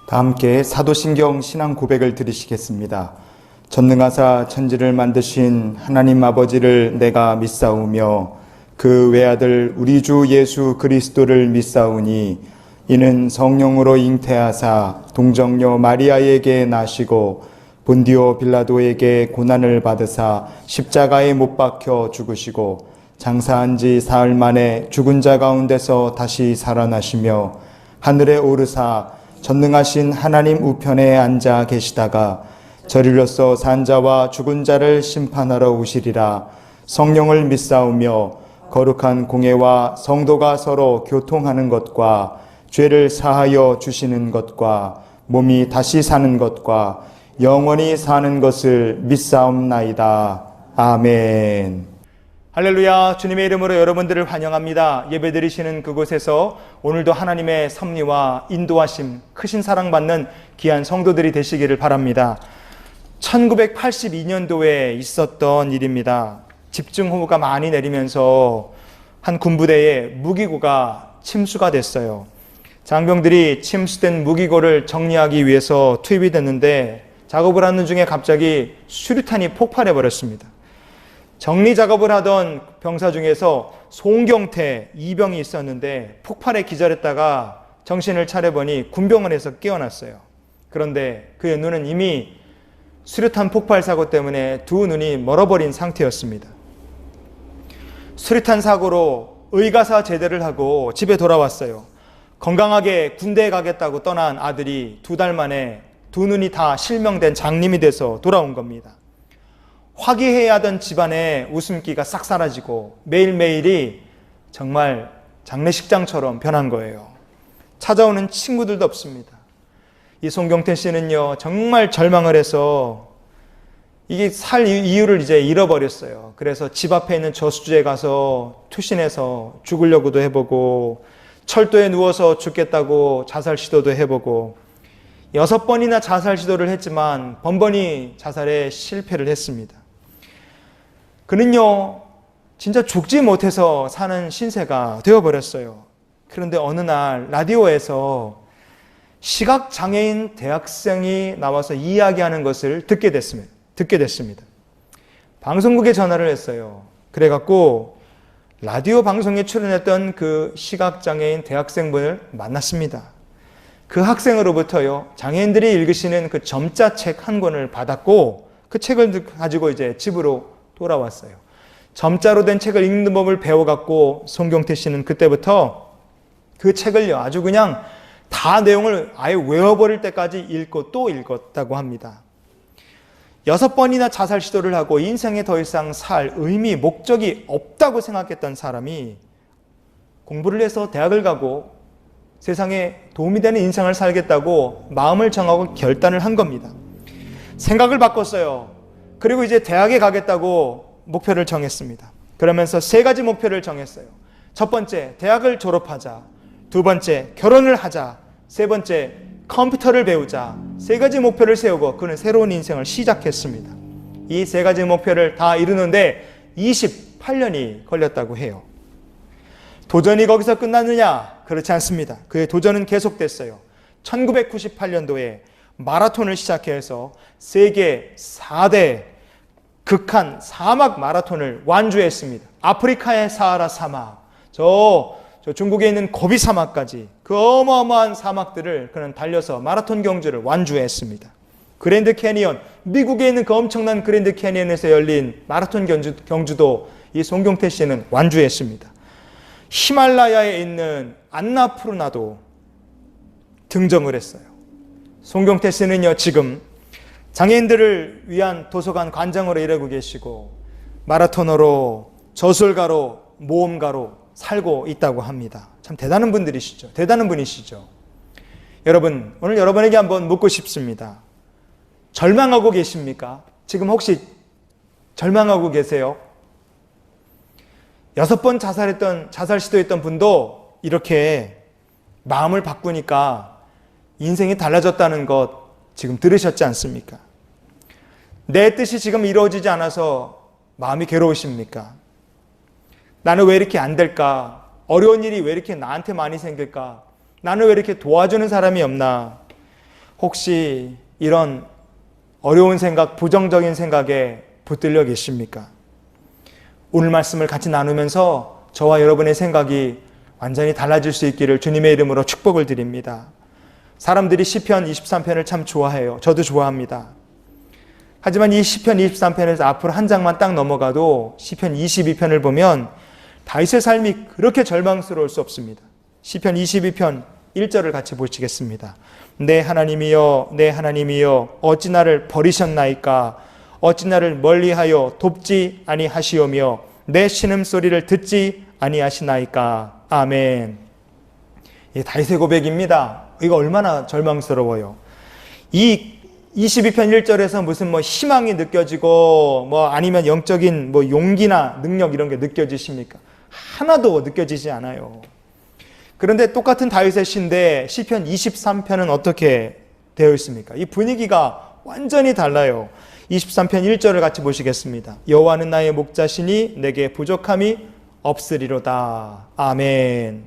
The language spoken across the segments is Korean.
다 함께 사도신경 신앙 고백을 드리시겠습니다. 전능하사 천지를 만드신 하나님 아버지를 내가 믿사오며 그 외아들 우리 주 예수 그리스도를 믿사오니 이는 성령으로 잉태하사 동정녀 마리아에게 나시고 본디오 빌라도에게 고난을 받으사 십자가에 못 박혀 죽으시고 장사한 지 사흘 만에 죽은 자 가운데서 다시 살아나시며 하늘에 오르사 전능하신 하나님 우편에 앉아 계시다가 저리로서 산 자와 죽은 자를 심판하러 오시리라. 성령을 믿사오며 거룩한 공회와 성도가 서로 교통하는 것과 죄를 사하여 주시는 것과 몸이 다시 사는 것과 영원히 사는 것을 믿사옵나이다. 아멘. 할렐루야. 주님의 이름으로 여러분들을 환영합니다. 예배드리시는 그곳에서 오늘도 하나님의 섭리와 인도하심, 크신 사랑받는 귀한 성도들이 되시기를 바랍니다. 1982년도에 있었던 일입니다. 집중호우가 많이 내리면서 한 군부대에 무기고가 침수가 됐어요. 장병들이 침수된 무기고를 정리하기 위해서 투입이 됐는데 작업을 하는 중에 갑자기 수류탄이 폭발해 버렸습니다. 정리 작업을 하던 병사 중에서 송경태 이병이 있었는데 폭발에 기절했다가 정신을 차려보니 군병원에서 깨어났어요. 그런데 그의 눈은 이미 수류탄 폭발 사고 때문에 두 눈이 멀어버린 상태였습니다. 수류탄 사고로 의가사 제대를 하고 집에 돌아왔어요. 건강하게 군대에 가겠다고 떠난 아들이 2달 만에 두 눈이 다 실명된 장님이 돼서 돌아온 겁니다. 화기애애하던 하던 집안의 웃음기가 싹 사라지고 매일매일이 정말 장례식장처럼 변한 거예요. 찾아오는 친구들도 없습니다. 이 송경태 씨는요, 정말 절망을 해서 이게 살 이유를 이제 잃어버렸어요. 그래서 집 앞에 있는 저수지에 가서 투신해서 죽으려고도 해보고 철도에 누워서 죽겠다고 자살 시도도 해보고 6번이나 자살 시도를 했지만 번번이 자살에 실패를 했습니다. 그는요, 진짜 죽지 못해서 사는 신세가 되어버렸어요. 그런데 어느 날 라디오에서 시각장애인 대학생이 나와서 이야기하는 것을 듣게 됐습니다. 방송국에 전화를 했어요. 그래갖고 라디오 방송에 출연했던 그 시각장애인 대학생분을 만났습니다. 그 학생으로부터요, 장애인들이 읽으시는 그 점자 책 한 권을 받았고 그 책을 가지고 이제 집으로 돌아왔어요. 점자로 된 책을 읽는 법을 배워갖고 송경태 씨는 그때부터 그 책을요, 아주 그냥 다 내용을 아예 외워버릴 때까지 읽고 또 읽었다고 합니다. 6번이나 자살 시도를 하고 인생에 더 이상 살 의미, 목적이 없다고 생각했던 사람이 공부를 해서 대학을 가고 세상에 도움이 되는 인생을 살겠다고 마음을 정하고 결단을 한 겁니다. 생각을 바꿨어요. 그리고 이제 대학에 가겠다고 목표를 정했습니다. 그러면서 3가지 목표를 정했어요. 첫 번째, 대학을 졸업하자. 2번째, 결혼을 하자. 3번째, 컴퓨터를 배우자. 3가지 목표를 세우고 그는 새로운 인생을 시작했습니다. 이 3가지 목표를 다 이루는데 28년이 걸렸다고 해요. 도전이 거기서 끝났느냐? 그렇지 않습니다. 그의 도전은 계속됐어요. 1998년도에 마라톤을 시작해서 세계 4대 극한 사막 마라톤을 완주했습니다. 아프리카의 사하라 사막, 저 중국에 있는 고비 사막까지 그 어마어마한 사막들을 그는 달려서 마라톤 경주를 완주했습니다. 그랜드 캐니언, 미국에 있는 그 엄청난 그랜드 캐니언에서 열린 마라톤 경주도 이 송경태 씨는 완주했습니다. 히말라야에 있는 안나푸르나도 등정을 했어요. 송경태 씨는요, 지금 장애인들을 위한 도서관 관장으로 일하고 계시고 마라토너로, 저술가로, 모험가로 살고 있다고 합니다. 참 대단한 분들이시죠. 대단한 분이시죠. 여러분, 오늘 여러분에게 한번 묻고 싶습니다. 절망하고 계십니까? 지금 혹시 절망하고 계세요? 6번 자살 시도했던 분도 이렇게 마음을 바꾸니까 인생이 달라졌다는 것 지금 들으셨지 않습니까? 내 뜻이 지금 이루어지지 않아서 마음이 괴로우십니까? 나는 왜 이렇게 안 될까? 어려운 일이 왜 이렇게 나한테 많이 생길까? 나는 왜 이렇게 도와주는 사람이 없나? 혹시 이런 어려운 생각, 부정적인 생각에 붙들려 계십니까? 오늘 말씀을 같이 나누면서 저와 여러분의 생각이 완전히 달라질 수 있기를 주님의 이름으로 축복을 드립니다. 사람들이 시편 23편을 참 좋아해요. 저도 좋아합니다. 하지만 이 시편 23편에서 앞으로 한 장만 딱 넘어가도 시편 22편을 보면 다윗의 삶이 그렇게 절망스러울 수 없습니다. 시편 22편 1절을 같이 보시겠습니다. 내 하나님이여 내 하나님이여 어찌 나를 버리셨나이까 어찌 나를 멀리하여 돕지 아니하시오며 내 신음소리를 듣지 아니하시나이까. 아멘. 이 다윗의 고백입니다. 이거 얼마나 절망스러워요. 이 22편 1절에서 무슨 희망이 느껴지고 아니면 영적인 용기나 능력 이런 게 느껴지십니까? 하나도 느껴지지 않아요. 그런데 똑같은 다윗의 시인데 시편 23편은 어떻게 되어 있습니까? 이 분위기가 완전히 달라요. 23편 1절을 같이 보시겠습니다. 여호와는 나의 목자시니 내게 부족함이 없으리로다. 아멘.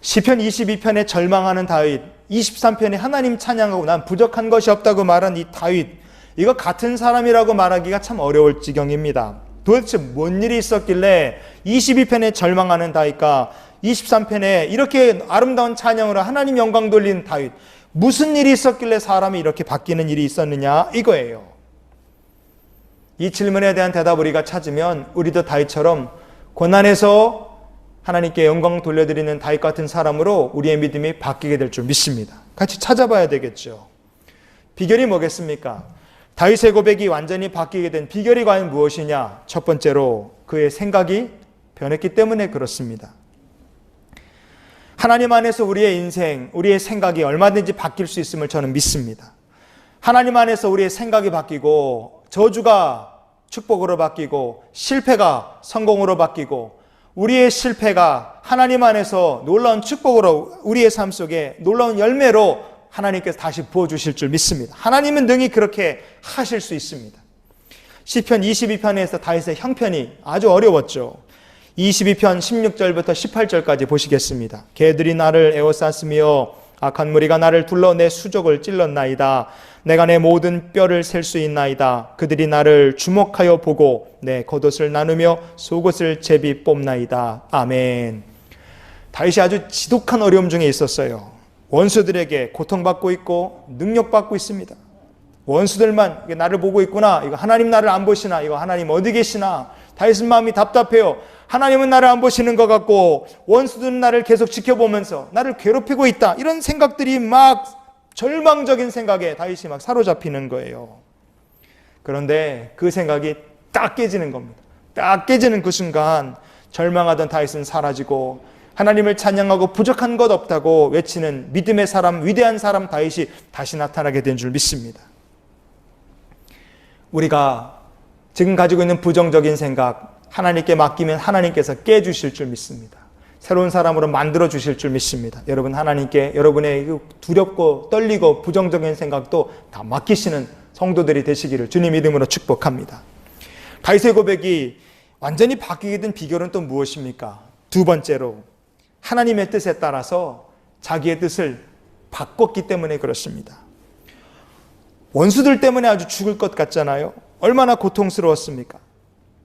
시편 22편에 절망하는 다윗, 23편에 하나님 찬양하고 난 부족한 것이 없다고 말한 이 다윗, 이거 같은 사람이라고 말하기가 참 어려울 지경입니다. 도대체 뭔 일이 있었길래 22편에 절망하는 다윗과 23편에 이렇게 아름다운 찬양으로 하나님 영광 돌리는 다윗, 무슨 일이 있었길래 사람이 이렇게 바뀌는 일이 있었느냐 이거예요. 이 질문에 대한 대답을 우리가 찾으면 우리도 다윗처럼 고난에서 하나님께 영광 돌려드리는 다윗 같은 사람으로 우리의 믿음이 바뀌게 될 줄 믿습니다. 같이 찾아봐야 되겠죠. 비결이 뭐겠습니까? 다윗의 고백이 완전히 바뀌게 된 비결이 과연 무엇이냐? 첫 번째로 그의 생각이 변했기 때문에 그렇습니다. 하나님 안에서 우리의 인생, 우리의 생각이 얼마든지 바뀔 수 있음을 저는 믿습니다. 하나님 안에서 우리의 생각이 바뀌고 저주가 축복으로 바뀌고 실패가 성공으로 바뀌고 우리의 실패가 하나님 안에서 놀라운 축복으로 우리의 삶 속에 놀라운 열매로 하나님께서 다시 부어주실 줄 믿습니다. 하나님은 능히 그렇게 하실 수 있습니다. 시편 22편에서 다윗의 형편이 아주 어려웠죠. 22편 16절부터 18절까지 보시겠습니다. 개들이 나를 에워쌌으며 악한 무리가 나를 둘러 내 수족을 찔렀나이다. 내가 내 모든 뼈를 셀 수 있나이다. 그들이 나를 주목하여 보고 내 겉옷을 나누며 속옷을 제비 뽑나이다. 아멘. 다윗이 아주 지독한 어려움 중에 있었어요. 원수들에게 고통받고 있고 능력받고 있습니다. 원수들만 나를 보고 있구나. 이거 하나님 나를 안 보시나. 이거 하나님 어디 계시나. 다윗은 마음이 답답해요. 하나님은 나를 안 보시는 것 같고 원수들은 나를 계속 지켜보면서 나를 괴롭히고 있다. 이런 생각들이 막 절망적인 생각에 다윗이 막 사로잡히는 거예요. 그런데 그 생각이 딱 깨지는 겁니다. 딱 깨지는 그 순간 절망하던 다윗은 사라지고 하나님을 찬양하고 부족한 것 없다고 외치는 믿음의 사람, 위대한 사람 다윗이 다시 나타나게 된 줄 믿습니다. 우리가 지금 가지고 있는 부정적인 생각 하나님께 맡기면 하나님께서 깨주실 줄 믿습니다. 새로운 사람으로 만들어 주실 줄 믿습니다. 여러분 하나님께 여러분의 두렵고 떨리고 부정적인 생각도 다 맡기시는 성도들이 되시기를 주님 이름으로 축복합니다. 다윗의 고백이 완전히 바뀌게 된 비결은 또 무엇입니까? 두 번째로 하나님의 뜻에 따라서 자기의 뜻을 바꿨기 때문에 그렇습니다. 원수들 때문에 아주 죽을 것 같잖아요. 얼마나 고통스러웠습니까?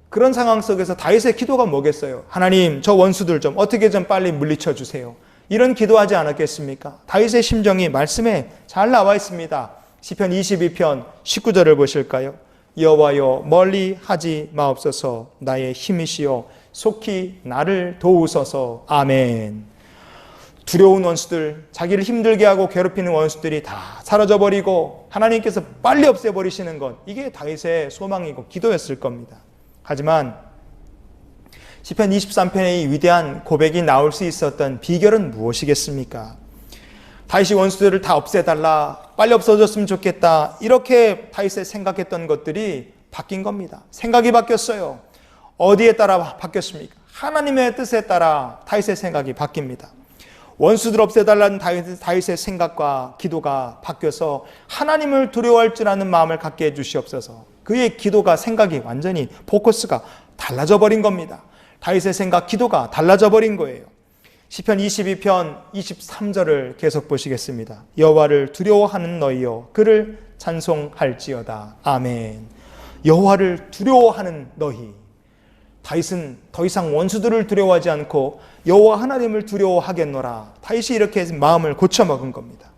그런 상황 속에서 다윗의 기도가 뭐겠어요? 하나님, 저 원수들 좀 어떻게 좀 빨리 물리쳐 주세요. 이런 기도하지 않았겠습니까? 다윗의 심정이 말씀에 잘 나와 있습니다. 시편 22편 19절을 보실까요? 여호와여 멀리 하지 마옵소서. 나의 힘이시여 속히 나를 도우소서. 아멘. 두려운 원수들, 자기를 힘들게 하고 괴롭히는 원수들이 다 사라져버리고 하나님께서 빨리 없애버리시는 것, 이게 다윗의 소망이고 기도였을 겁니다. 하지만 시편 23편의 이 위대한 고백이 나올 수 있었던 비결은 무엇이겠습니까? 다윗이 원수들을 다 없애달라, 빨리 없어졌으면 좋겠다, 이렇게 다윗이 생각했던 것들이 바뀐 겁니다. 생각이 바뀌었어요. 어디에 따라 바뀌었습니까? 하나님의 뜻에 따라 다윗의 생각이 바뀝니다. 원수들 없애달라는 다윗의 생각과 기도가 바뀌어서 하나님을 두려워할 줄 아는 마음을 갖게 해주시옵소서. 그의 기도가 생각이 완전히 포커스가 달라져 버린 겁니다. 다윗의 생각, 기도가 달라져 버린 거예요. 시편 22편 23절을 계속 보시겠습니다. 여호와를 두려워하는 너희여 그를 찬송할지어다. 아멘. 여호와를 두려워하는 너희. 다윗은 더 이상 원수들을 두려워하지 않고 여호와 하나님을 두려워하겠노라. 다윗이 이렇게 마음을 고쳐먹은 겁니다.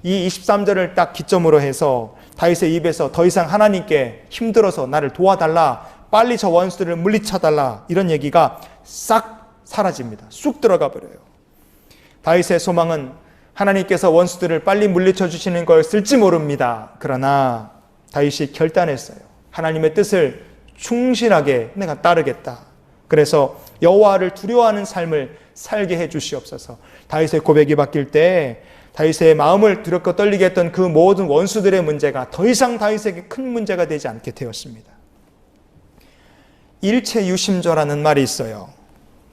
이 23절을 딱 기점으로 해서 다윗의 입에서 더 이상 하나님께 힘들어서 나를 도와달라, 빨리 저 원수들을 물리쳐달라, 이런 얘기가 싹 사라집니다. 쑥 들어가 버려요. 다윗의 소망은 하나님께서 원수들을 빨리 물리쳐 주시는 걸 쓸지 모릅니다. 그러나 다윗이 결단했어요. 하나님의 뜻을 충실하게 내가 따르겠다. 그래서 여호와를 두려워하는 삶을 살게 해 주시옵소서. 다윗의 고백이 바뀔 때 다윗의 마음을 두렵고 떨리게 했던 그 모든 원수들의 문제가 더 이상 다윗에게 큰 문제가 되지 않게 되었습니다. 일체유심조라는 말이 있어요.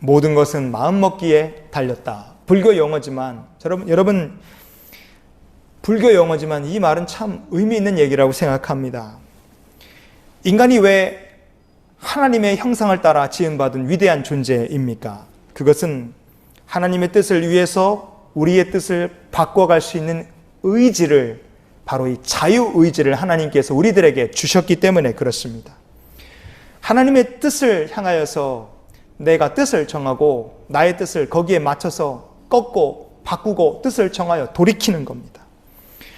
모든 것은 마음먹기에 달렸다. 불교 용어지만 여러분 불교 용어지만 이 말은 참 의미 있는 얘기라고 생각합니다. 인간이 왜 하나님의 형상을 따라 지음받은 위대한 존재입니까? 그것은 하나님의 뜻을 위해서 우리의 뜻을 바꿔갈 수 있는 의지를, 바로 이 자유의지를 하나님께서 우리들에게 주셨기 때문에 그렇습니다. 하나님의 뜻을 향하여서 내가 뜻을 정하고 나의 뜻을 거기에 맞춰서 꺾고 바꾸고 뜻을 정하여 돌이키는 겁니다.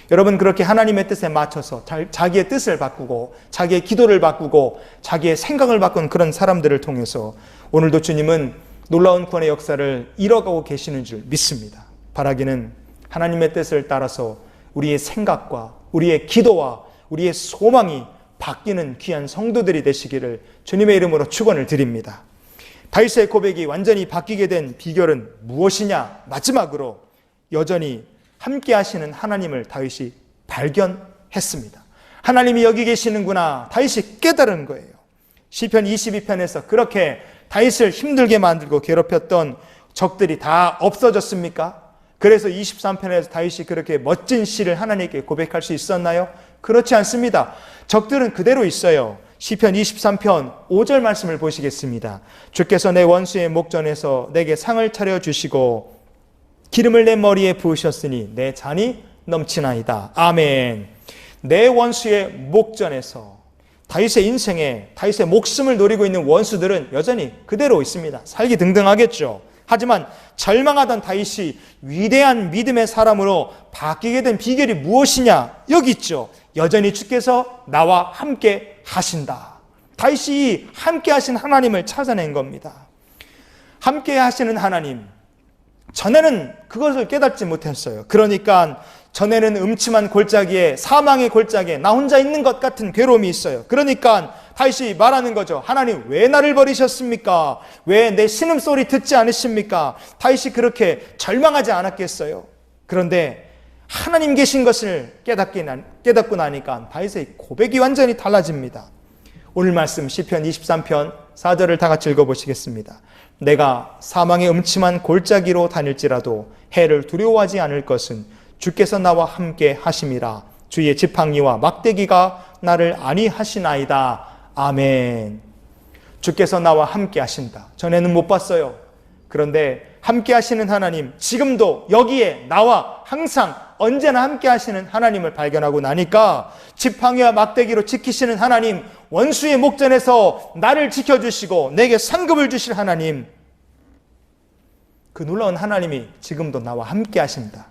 여러분, 그렇게 하나님의 뜻에 맞춰서 자기의 뜻을 바꾸고 자기의 기도를 바꾸고 자기의 생각을 바꾸는 그런 사람들을 통해서 오늘도 주님은 놀라운 구원의 역사를 이뤄가고 계시는 줄 믿습니다. 바라기는 하나님의 뜻을 따라서 우리의 생각과 우리의 기도와 우리의 소망이 바뀌는 귀한 성도들이 되시기를 주님의 이름으로 축원을 드립니다. 다윗의 고백이 완전히 바뀌게 된 비결은 무엇이냐? 마지막으로 여전히 함께 하시는 하나님을 다윗이 발견했습니다. 하나님이 여기 계시는구나. 다윗이 깨달은 거예요. 시편 22편에서 그렇게 다윗을 힘들게 만들고 괴롭혔던 적들이 다 없어졌습니까? 그래서 23편에서 다윗이 그렇게 멋진 시를 하나님께 고백할 수 있었나요? 그렇지 않습니다. 적들은 그대로 있어요. 시편 23편 5절 말씀을 보시겠습니다. 주께서 내 원수의 목전에서 내게 상을 차려주시고 기름을 내 머리에 부으셨으니 내 잔이 넘치나이다. 아멘. 내 원수의 목전에서 다윗의 인생에 다윗의 목숨을 노리고 있는 원수들은 여전히 그대로 있습니다. 살기 등등하겠죠. 하지만 절망하던 다윗이 위대한 믿음의 사람으로 바뀌게 된 비결이 무엇이냐? 여기 있죠. 여전히 주께서 나와 함께 하신다. 다윗이 함께 하신 하나님을 찾아낸 겁니다. 함께 하시는 하나님. 전에는 그것을 깨닫지 못했어요. 그러니까 전에는 음침한 골짜기에, 사망의 골짜기에 나 혼자 있는 것 같은 괴로움이 있어요. 그러니까 다윗이 말하는 거죠. 하나님, 왜 나를 버리셨습니까? 왜 내 신음소리 듣지 않으십니까? 다윗이 그렇게 절망하지 않았겠어요. 그런데 하나님 계신 것을 깨닫고 나니까 다윗의 고백이 완전히 달라집니다. 오늘 말씀 시편 23편 4절을 다 같이 읽어보시겠습니다. 내가 사망의 음침한 골짜기로 다닐지라도 해를 두려워하지 않을 것은 주께서 나와 함께 하심이라. 주의 지팡이와 막대기가 나를 안위하시나이다. 아멘. 주께서 나와 함께 하신다. 전에는 못 봤어요. 그런데 함께 하시는 하나님, 지금도 여기에 나와 항상 언제나 함께 하시는 하나님을 발견하고 나니까 지팡이와 막대기로 지키시는 하나님, 원수의 목전에서 나를 지켜주시고 내게 상급을 주실 하나님, 그 놀라운 하나님이 지금도 나와 함께 하신다.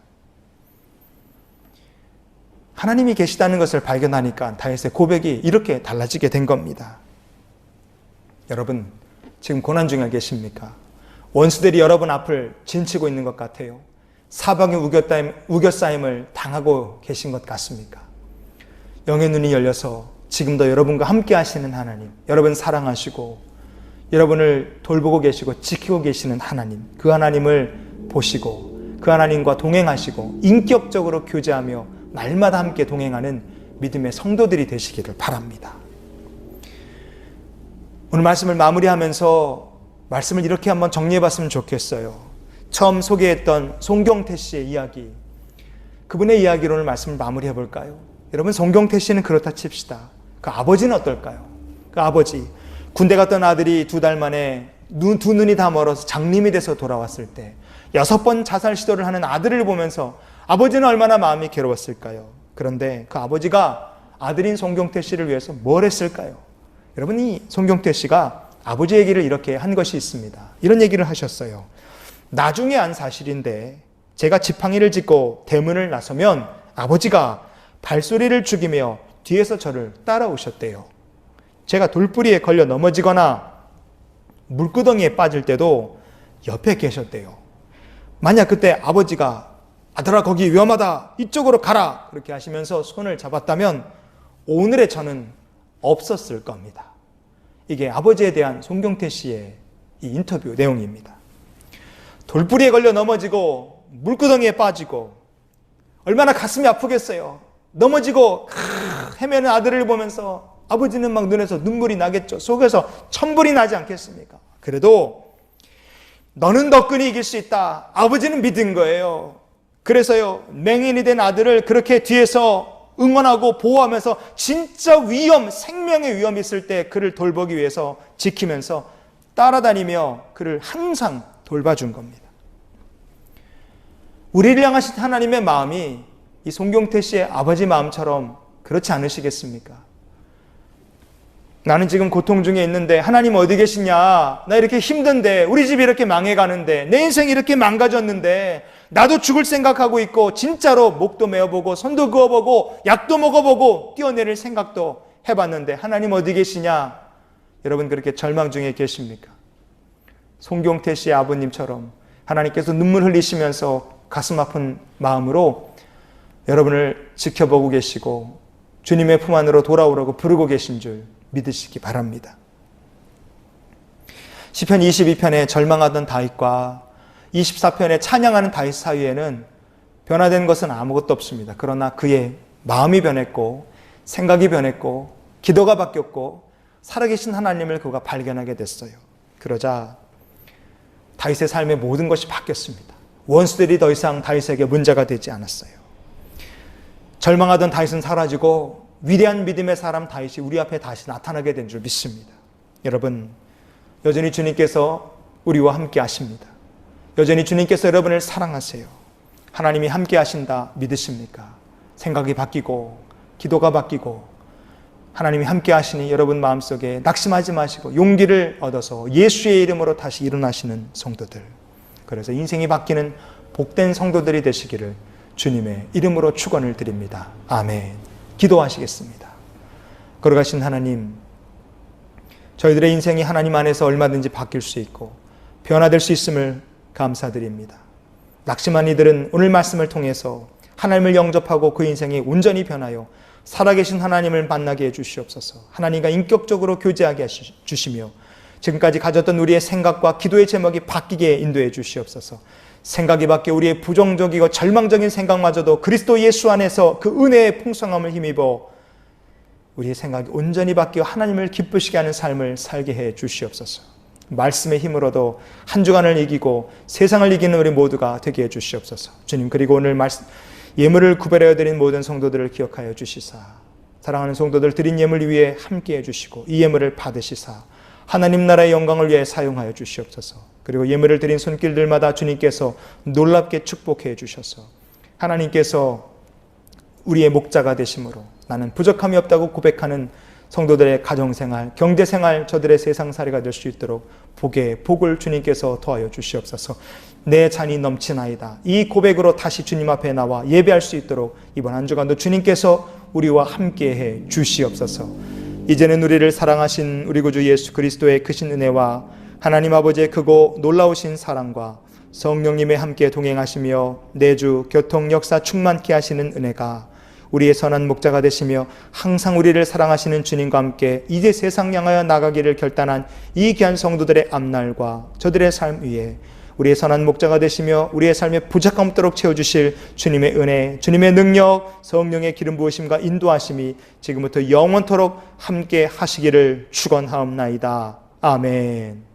하나님이 계시다는 것을 발견하니까 다윗의 고백이 이렇게 달라지게 된 겁니다. 여러분, 지금 고난 중에 계십니까? 원수들이 여러분 앞을 진치고 있는 것 같아요. 사방의 우겨싸임을 당하고 계신 것 같습니까? 영의 눈이 열려서 지금도 여러분과 함께 하시는 하나님, 여러분 사랑하시고 여러분을 돌보고 계시고 지키고 계시는 하나님, 그 하나님을 보시고 그 하나님과 동행하시고 인격적으로 교제하며 날마다 함께 동행하는 믿음의 성도들이 되시기를 바랍니다. 오늘 말씀을 마무리하면서 말씀을 이렇게 한번 정리해봤으면 좋겠어요. 처음 소개했던 송경태 씨의 이야기, 그분의 이야기로 오늘 말씀을 마무리해볼까요? 여러분, 송경태 씨는 그렇다 칩시다. 그 아버지는 어떨까요? 그 아버지, 군대 갔던 아들이 2달 만에 두 눈이 다 멀어서 장님이 돼서 돌아왔을 때 6번 자살 시도를 하는 아들을 보면서 아버지는 얼마나 마음이 괴로웠을까요? 그런데 그 아버지가 아들인 송경태 씨를 위해서 뭘 했을까요? 여러분, 이 송경태 씨가 아버지 얘기를 이렇게 한 것이 있습니다. 이런 얘기를 하셨어요. 나중에 안 사실인데 제가 지팡이를 짚고 대문을 나서면 아버지가 발소리를 죽이며 뒤에서 저를 따라오셨대요. 제가 돌뿌리에 걸려 넘어지거나 물구덩이에 빠질 때도 옆에 계셨대요. 만약 그때 아버지가 아들아 거기 위험하다 이쪽으로 가라 그렇게 하시면서 손을 잡았다면 오늘의 저는 없었을 겁니다. 이게 아버지에 대한 송경태 씨의 이 인터뷰 내용입니다. 돌뿌리에 걸려 넘어지고 물구덩이에 빠지고 얼마나 가슴이 아프겠어요. 넘어지고 헤매는 아들을 보면서 아버지는 막 눈에서 눈물이 나겠죠. 속에서 천불이 나지 않겠습니까? 그래도 너는 덕분에 이길 수 있다. 아버지는 믿은 거예요. 그래서요, 맹인이 된 아들을 그렇게 뒤에서 응원하고 보호하면서 진짜 위험, 생명의 위험이 있을 때 그를 돌보기 위해서 지키면서 따라다니며 그를 항상 돌봐준 겁니다. 우리를 향하신 하나님의 마음이 이 송경태 씨의 아버지 마음처럼 그렇지 않으시겠습니까? 나는 지금 고통 중에 있는데 하나님 어디 계시냐? 나 이렇게 힘든데, 우리 집이 이렇게 망해가는데, 내 인생이 이렇게 망가졌는데, 나도 죽을 생각하고 있고 진짜로 목도 메어보고 손도 그어보고 약도 먹어보고 뛰어내릴 생각도 해봤는데 하나님 어디 계시냐? 여러분 그렇게 절망 중에 계십니까? 송경태 씨의 아버님처럼 하나님께서 눈물 흘리시면서 가슴 아픈 마음으로 여러분을 지켜보고 계시고 주님의 품 안으로 돌아오라고 부르고 계신 줄 믿으시기 바랍니다. 시편 22편에 절망하던 다윗과 24편에 찬양하는 다윗 사이에는 변화된 것은 아무것도 없습니다. 그러나 그의 마음이 변했고 생각이 변했고 기도가 바뀌었고 살아계신 하나님을 그가 발견하게 됐어요. 그러자 다윗의 삶의 모든 것이 바뀌었습니다. 원수들이 더 이상 다윗에게 문제가 되지 않았어요. 절망하던 다윗은 사라지고 위대한 믿음의 사람 다윗이 우리 앞에 다시 나타나게 된 줄 믿습니다. 여러분, 여전히 주님께서 우리와 함께 하십니다. 여전히 주님께서 여러분을 사랑하세요. 하나님이 함께 하신다 믿으십니까? 생각이 바뀌고 기도가 바뀌고 하나님이 함께 하시니 여러분 마음속에 낙심하지 마시고 용기를 얻어서 예수의 이름으로 다시 일어나시는 성도들, 그래서 인생이 바뀌는 복된 성도들이 되시기를 주님의 이름으로 축원을 드립니다. 아멘. 기도하시겠습니다. 걸어가신 하나님, 저희들의 인생이 하나님 안에서 얼마든지 바뀔 수 있고 변화될 수 있음을 감사드립니다. 낙심한 이들은 오늘 말씀을 통해서 하나님을 영접하고 그 인생이 온전히 변하여 살아계신 하나님을 만나게 해주시옵소서. 하나님과 인격적으로 교제하게 해주시며 지금까지 가졌던 우리의 생각과 기도의 제목이 바뀌게 인도해 주시옵소서. 생각이 바뀌어 우리의 부정적이고 절망적인 생각마저도 그리스도 예수 안에서 그 은혜의 풍성함을 힘입어 우리의 생각이 온전히 바뀌어 하나님을 기쁘시게 하는 삶을 살게 해 주시옵소서. 말씀의 힘으로도 한 주간을 이기고 세상을 이기는 우리 모두가 되게 해 주시옵소서. 주님, 그리고 오늘 예물을 구별하여 드린 모든 성도들을 기억하여 주시사 사랑하는 성도들 드린 예물 위에 함께 해주시고 이 예물을 받으시사 하나님 나라의 영광을 위해 사용하여 주시옵소서. 그리고 예물을 드린 손길들마다 주님께서 놀랍게 축복해 주셔서 하나님께서 우리의 목자가 되심으로 나는 부족함이 없다고 고백하는 성도들의 가정생활, 경제생활, 저들의 세상살이가 될 수 있도록 복을 주님께서 더하여 주시옵소서. 내 잔이 넘치나이다. 이 고백으로 다시 주님 앞에 나와 예배할 수 있도록 이번 한 주간도 주님께서 우리와 함께해 주시옵소서. 이제는 우리를 사랑하신 우리 구주 예수 그리스도의 크신 은혜와 하나님 아버지의 크고 놀라우신 사랑과 성령님의 함께 동행하시며 내주 교통 역사 충만케 하시는 은혜가 우리의 선한 목자가 되시며 항상 우리를 사랑하시는 주님과 함께 이제 세상 향하여 나가기를 결단한 이 귀한 성도들의 앞날과 저들의 삶 위에 우리의 선한 목자가 되시며 우리의 삶에 부족함 없도록 채워주실 주님의 은혜, 주님의 능력, 성령의 기름 부으심과 인도하심이 지금부터 영원토록 함께 하시기를 축원하옵나이다. 아멘.